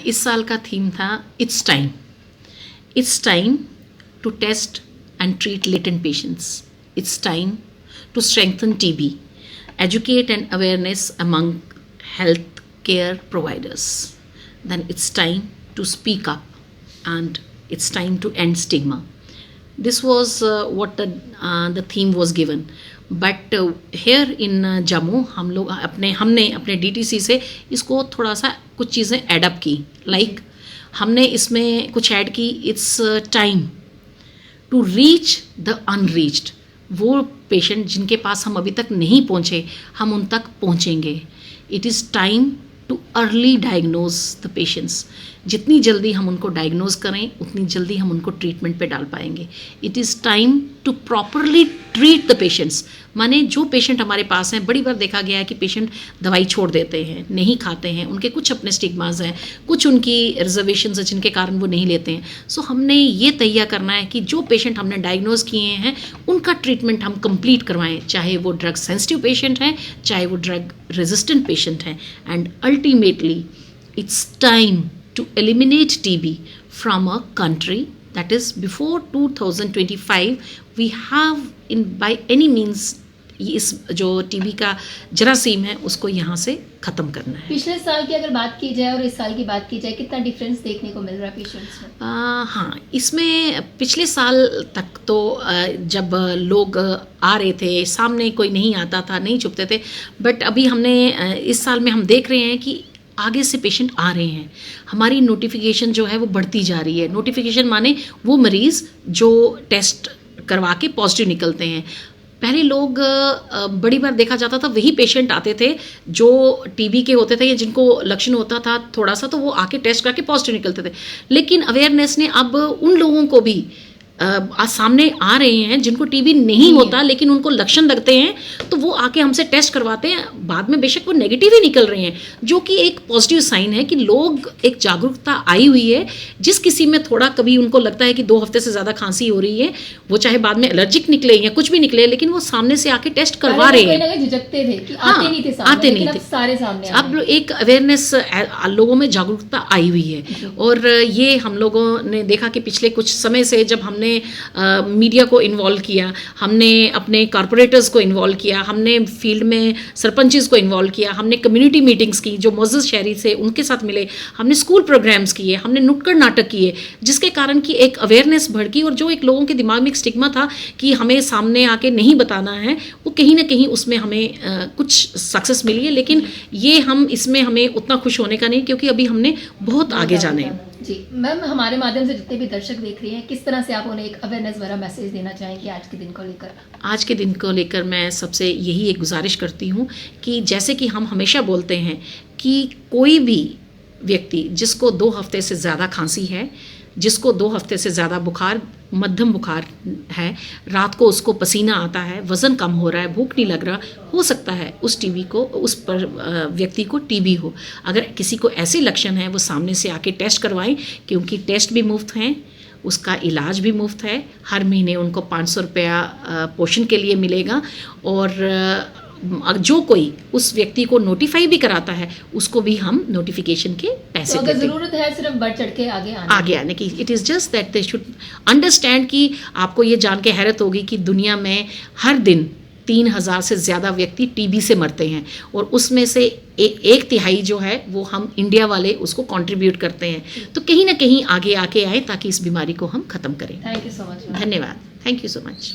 इस साल का थीम था it's time to test and treat latent patients, it's time to strengthen TB, educate and awareness among health care providers. Then it's time to speak up and it's time to end stigma. This was what the theme was given. But here in Jammu हमने अपने DTC से इसको थोड़ा सा कुछ चीज़ें add up की. Like हमने इसमें कुछ ऐड की, it's time to reach the unreached. वो पेशेंट जिनके पास हम अभी तक नहीं पहुँचे, हम उन तक पहुँचेंगे. It is time too early diagnose the patients. जितनी जल्दी हम उनको डायग्नोज करें उतनी जल्दी हम उनको ट्रीटमेंट पे डाल पाएंगे. It is time to properly treat the patients. माने जो पेशेंट हमारे पास हैं, बड़ी बार देखा गया है कि पेशेंट दवाई छोड़ देते हैं, नहीं खाते हैं, उनके कुछ अपने स्टिग्मास हैं, कुछ उनकी रिजर्वेशंस हैं जिनके कारण वो नहीं लेते हैं. सो हमने ये तैयार करना है कि जो पेशेंट हमने डायग्नोज किए हैं उनका ट्रीटमेंट हम कंप्लीट करवाएं, चाहे वो ड्रग सेंसिटिव पेशेंट हैं, चाहे वो ड्रग रेजिस्टेंट पेशेंट हैं. And ultimately it's time to eliminate TB from a country. That is, before 2025 we have by any means इस जो टीबी का जरासीम है उसको यहाँ से ख़त्म करना है. पिछले साल की अगर बात की जाए और इस साल की बात की जाए, कितना डिफरेंस देखने को मिल रहा है पेशेंट्स में? हाँ, इसमें पिछले साल तक तो जब लोग आ रहे थे, सामने कोई नहीं आता था, नहीं छुपते थे. बट अभी हमने इस साल में हम देख रहे हैं कि आगे से पेशेंट आ रहे हैं. हमारी नोटिफिकेशन जो है वो बढ़ती जा रही है. नोटिफिकेशन माने वो मरीज़ जो टेस्ट करवा के पॉजिटिव निकलते हैं. पहले लोग बड़ी बार देखा जाता था वही पेशेंट आते थे जो टीबी के होते थे या जिनको लक्षण होता था थोड़ा सा, तो वो आके टेस्ट करके पॉजिटिव निकलते थे. लेकिन अवेयरनेस ने अब उन लोगों को भी आज सामने आ रहे हैं जिनको टीबी नहीं होता लेकिन उनको लक्षण लगते हैं, तो वो आके हमसे टेस्ट करवाते हैं. बाद में बेशक वो नेगेटिव ही निकल रहे हैं, जो कि एक पॉजिटिव साइन है कि लोग, एक जागरूकता आई हुई है. जिस किसी में थोड़ा कभी उनको लगता है कि 2 हफ्ते से ज़्यादा खांसी हो रही है, वो चाहे बाद में एलर्जिक निकले या कुछ भी निकले, लेकिन वो सामने से आके टेस्ट करवा रहे हैं. झिझकते थे कि आते नहीं थे, सारे सामने. अब एक अवेयरनेस लोगों में जागरूकता आई हुई है. और ये हम लोगों ने देखा कि पिछले कुछ समय से जब हमने मीडिया को इन्वॉल्व किया, हमने अपने कॉरपोरेटर्स को इन्वॉल्व किया, हमने फील्ड में सरपंचेस को इन्वॉल्व किया, हमने कम्युनिटी मीटिंग्स की, जो मोअज़्ज़ज़ शहरी से उनके साथ मिले, हमने स्कूल प्रोग्राम्स किए, हमने नुक्कड़ नाटक किए, जिसके कारण कि एक अवेयरनेस भड़की. और जो एक लोगों के दिमाग में एक स्टिग्मा था कि हमें सामने आके नहीं बताना है, वो कहीं ना कहीं उसमें हमें कुछ सक्सेस मिली है. लेकिन ये इसमें हमें उतना खुश होने का नहीं, क्योंकि अभी हमने बहुत आगे जाने हैं. जी मैम, हमारे माध्यम से जितने भी दर्शक देख रहे हैं, किस तरह से आप उन्हें एक अवेयरनेस भरा मैसेज देना चाहेंगे आज के दिन को लेकर? आज के दिन को लेकर मैं सबसे यही एक गुजारिश करती हूँ कि जैसे कि हम हमेशा बोलते हैं कि कोई भी व्यक्ति जिसको 2 हफ्ते से ज़्यादा खांसी है, जिसको 2 हफ्ते से ज़्यादा बुखार, मध्यम बुखार है, रात को उसको पसीना आता है, वज़न कम हो रहा है, भूख नहीं लग रहा, हो सकता है उस व्यक्ति को टीबी हो. अगर किसी को ऐसे लक्षण हैं, वो सामने से आके टेस्ट करवाएं, क्योंकि टेस्ट भी मुफ्त हैं, उसका इलाज भी मुफ्त है. हर महीने उनको 500 रुपया पोषण के लिए मिलेगा. और जो कोई उस व्यक्ति को नोटिफाई भी कराता है, उसको भी हम नोटिफिकेशन के पैसे देते हैं. ज़रूरत है सिर्फ बढ़ चढ़ के आगे आने की. It is just that they should understand कि आपको ये जान के हैरत होगी कि दुनिया में हर दिन 3000 से ज़्यादा व्यक्ति टीबी से मरते हैं, और उसमें से एक तिहाई जो है वो हम इंडिया वाले उसको कंट्रीब्यूट करते हैं. तो कहीं ना कहीं आगे आके आए ताकि इस बीमारी को हम ख़त्म करें. Thank you so much. धन्यवाद. Thank you so much.